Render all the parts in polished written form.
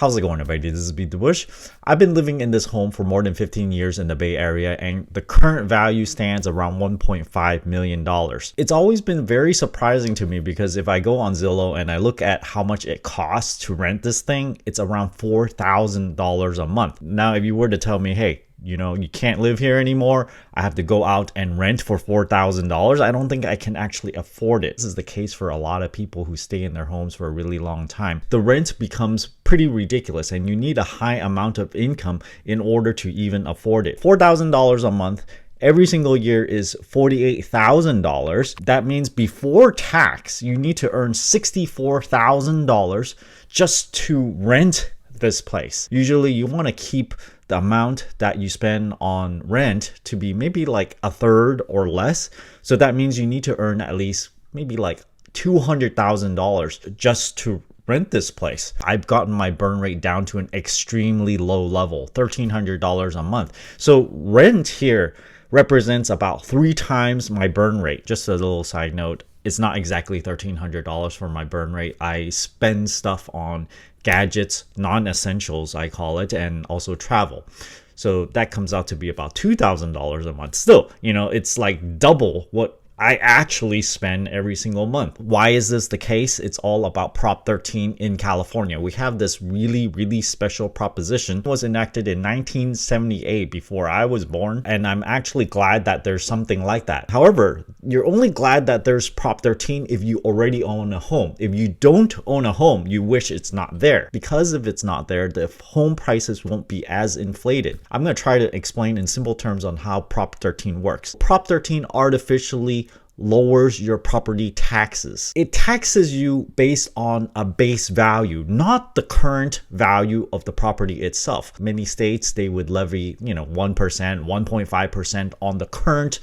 How's it going, everybody? This is BeatTheBush. I've been living in this home for more than 15 years in the Bay Area, and the current value stands around $1.5 million. It's always been very surprising to me because if I go on Zillow and I look at how much it costs to rent this thing, it's around $4,000 a month. Now, if you were to tell me, hey, you can't live here anymore, I have to go out and rent for $4,000, I don't think I can actually afford it. This is the case for a lot of people who stay in their homes for a really long time. The rent becomes pretty ridiculous and you need a high amount of income in order to even afford it. $4,000 a month every single year is $48,000. That means before tax, you need to earn $64,000 just to rent this place. Usually you want to keep the amount that you spend on rent to be maybe like a third or less. So that means you need to earn at least maybe like $200,000 just to rent this place. I've gotten my burn rate down to an extremely low level, $1,300 a month. So rent here represents about 3 times my burn rate. Just a little side note, it's not exactly $1,300 for my burn rate. I spend stuff on gadgets, non-essentials I call it, and also travel. So that comes out to be about $2,000 a month. Still, it's like double what I actually spend every single month. Why is this the case? It's all about Prop 13 in California. We have this really, really special proposition. It was enacted in 1978 before I was born, and I'm actually glad that there's something like that. However, you're only glad that there's Prop 13 if you already own a home. If you don't own a home, you wish it's not there. Because if it's not there, the home prices won't be as inflated. I'm going to try to explain in simple terms on how Prop 13 works. Prop 13 artificially lowers your property taxes. It taxes you based on a base value, not the current value of the property itself. Many states, they would levy, 1%, 1.5% on the current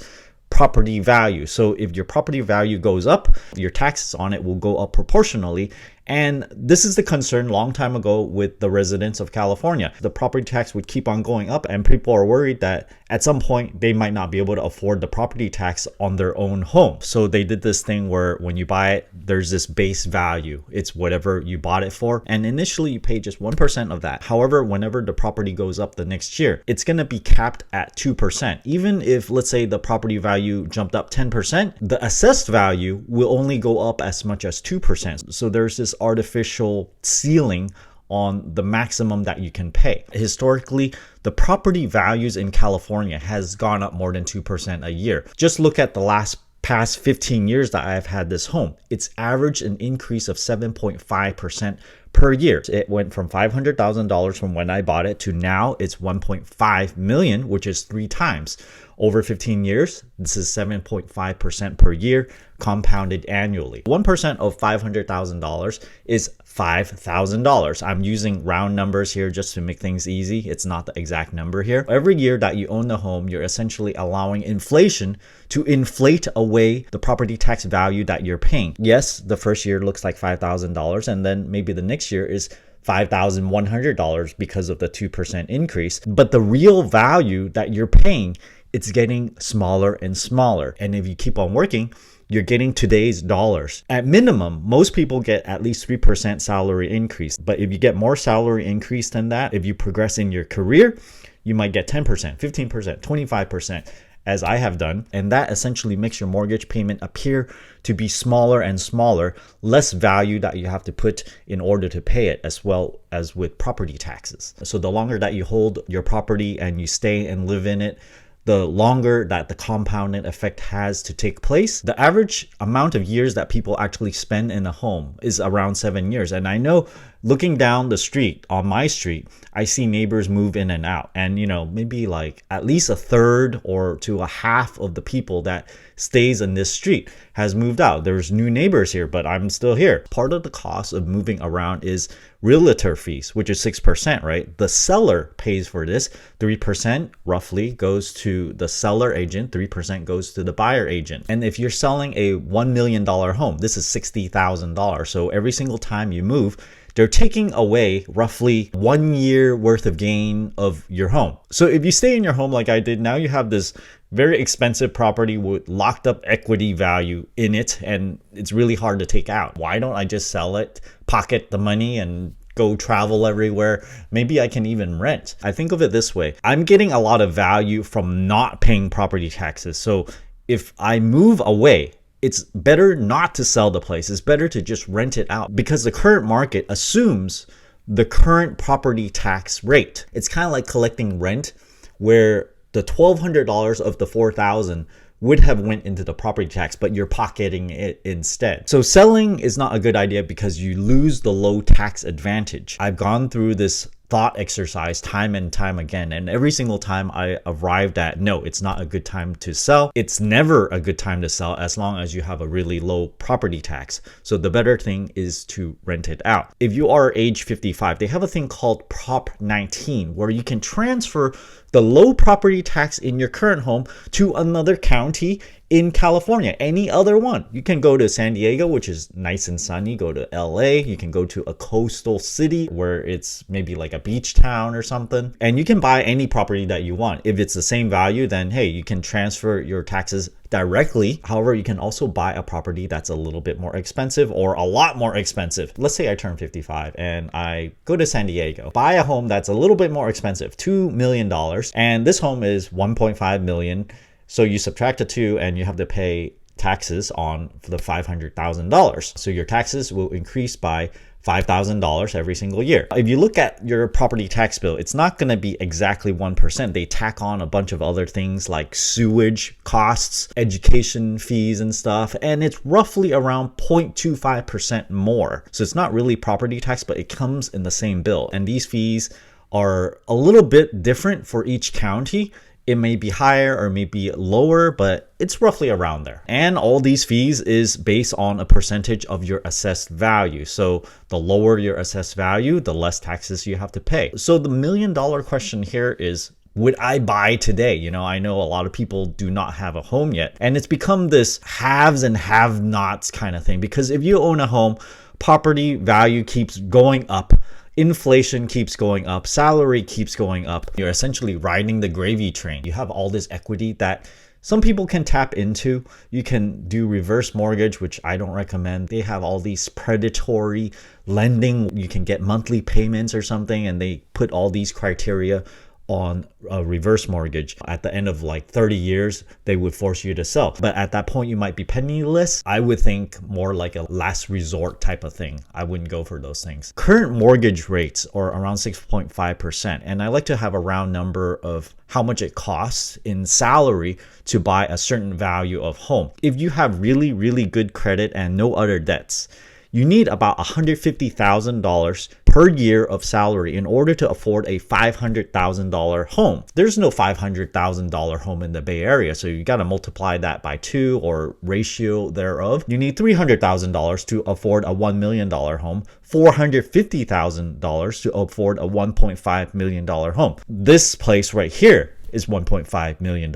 property value. So if your property value goes up, your taxes on it will go up proportionally. And this is the concern long time ago with the residents of California. The property tax would keep on going up, and people are worried that at some point they might not be able to afford the property tax on their own home. So they did this thing where when you buy it, there's this base value. It's whatever you bought it for. And initially you pay just 1% of that. However, whenever the property goes up the next year, it's going to be capped at 2%. Even if, let's say, the property value jumped up 10%, the assessed value will only go up as much as 2%. So there's this artificial ceiling on the maximum that you can pay. Historically, the property values in California has gone up more than 2% a year. Just look at the past 15 years that I've had this home. It's averaged an increase of 7.5% per year. It went from $500,000 from when I bought it to now it's $1.5 million, which is 3 times. Over 15 years, this is 7.5% per year, compounded annually. 1% of $500,000 is $5,000. I'm using round numbers here just to make things easy. It's not the exact number here. Every year that you own the home, you're essentially allowing inflation to inflate away the property tax value that you're paying. Yes, the first year looks like $5,000, and then maybe the next year is $5,100 because of the 2% increase. But the real value that you're paying, it's getting smaller and smaller. And if you keep on working, you're getting today's dollars. At minimum, most people get at least 3% salary increase. But if you get more salary increase than that, if you progress in your career, you might get 10%, 15%, 25%. As I have done, and that essentially makes your mortgage payment appear to be smaller and smaller, less value that you have to put in order to pay it, as well as with property taxes. So the longer that you hold your property and you stay and live in it, the longer that the compounding effect has to take place. The average amount of years that people actually spend in a home is around 7 years. And I know looking down the street, on my street, I see neighbors move in and out. And, maybe like at least a third or to a half of the people that stays in this street has moved out. There's new neighbors here, but I'm still here. Part of the cost of moving around is realtor fees, which is 6%, right? The seller pays for this. 3% roughly goes to the seller agent, 3% goes to the buyer agent. And if you're selling a $1 million home, this is $60,000. So every single time you move, they're taking away roughly 1 year worth of gain of your home. So if you stay in your home like I did, now you have this very expensive property with locked up equity value in it, and it's really hard to take out. Why don't I just sell it, pocket the money, and go travel everywhere. Maybe I can even rent. I think of it this way. I'm getting a lot of value from not paying property taxes. So if I move away, it's better not to sell the place. It's better to just rent it out because the current market assumes the current property tax rate. It's kind of like collecting rent where the $1,200 of the $4,000 would have went into the property tax, but you're pocketing it instead. So selling is not a good idea because you lose the low tax advantage. I've gone through this thought exercise time and time again, and every single time I arrived at, no, it's not a good time to sell. It's never a good time to sell as long as you have a really low property tax. So the better thing is to rent it out. If you are age 55, they have a thing called Prop 19 where you can transfer the low property tax in your current home to another county in California, any other one. You can go to San Diego, which is nice and sunny, go to LA, you can go to a coastal city where it's maybe like a beach town or something, and you can buy any property that you want. If it's the same value, then hey, you can transfer your taxes directly. However, you can also buy a property that's a little bit more expensive or a lot more expensive. Let's say I turn 55 and I go to San Diego, buy a home that's a little bit more expensive, $2 million, and this home is $1.5 million. So you subtract the two and you have to pay taxes on the $500,000. So your taxes will increase by $5,000 every single year. If you look at your property tax bill, it's not going to be exactly 1%. They tack on a bunch of other things like sewage costs, education fees and stuff, and it's roughly around 0.25% more. So it's not really property tax, but it comes in the same bill. And these fees are a little bit different for each county. It may be higher or maybe lower, but it's roughly around there. And all these fees is based on a percentage of your assessed value. So the lower your assessed value, the less taxes you have to pay. So the $1 million question here is, would I buy today? You know, I know a lot of people do not have a home yet. And it's become this haves and have-nots kind of thing. Because if you own a home, property value keeps going up. Inflation keeps going up, salary keeps going up. You're essentially riding the gravy train. You have all this equity that some people can tap into. You can do reverse mortgage, which I don't recommend. They have all these predatory lending. You can get monthly payments or something, and they put all these criteria on a reverse mortgage. At the end of like 30 years, they would force you to sell. But at that point, you might be penniless. I would think more like a last resort type of thing. I wouldn't go for those things. Current mortgage rates are around 6.5%. And I like to have a round number of how much it costs in salary to buy a certain value of home. If you have really, really good credit and no other debts, you need about $150,000 per year of salary in order to afford a $500,000 home. There's no $500,000 home in the Bay Area, so you got to multiply that by 2 or ratio thereof. You need $300,000 to afford a $1 million home, $450,000 to afford a $1.5 million home. This place right here is $1.5 million.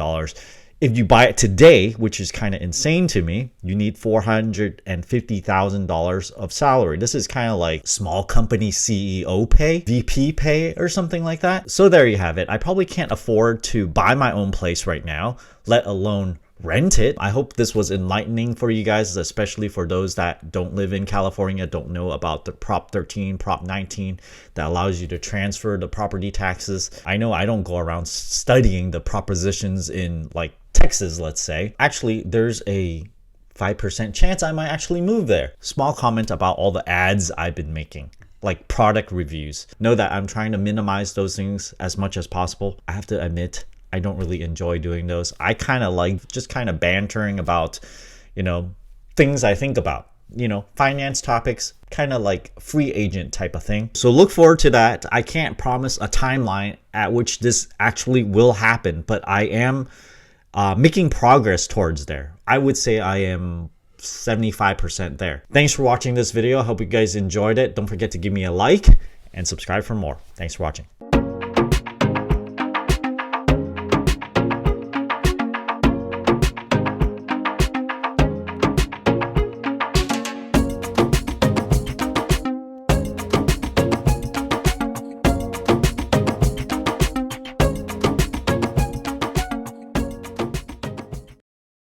If you buy it today, which is kind of insane to me, you need $450,000 of salary. This is kind of like small company CEO pay, VP pay, or something like that. So there you have it. I probably can't afford to buy my own place right now, let alone rent it. I hope this was enlightening for you guys, especially for those that don't live in California, don't know about the Prop 13, Prop 19 that allows you to transfer the property taxes. I know I don't go around studying the propositions in like Texas, let's say. Actually, there's a 5% chance I might actually move there. Small comment about all the ads I've been making, like product reviews. Know that I'm trying to minimize those things as much as possible. I have to admit, I don't really enjoy doing those. I kind of like just kind of bantering about, you know, things I think about, you know, finance topics, kind of like free agent type of thing. So look forward to that. I can't promise a timeline at which this actually will happen, but I am making progress towards there. I would say I am 75% there. Thanks for watching this video. I hope you guys enjoyed it. Don't forget to give me a like and subscribe for more. Thanks for watching.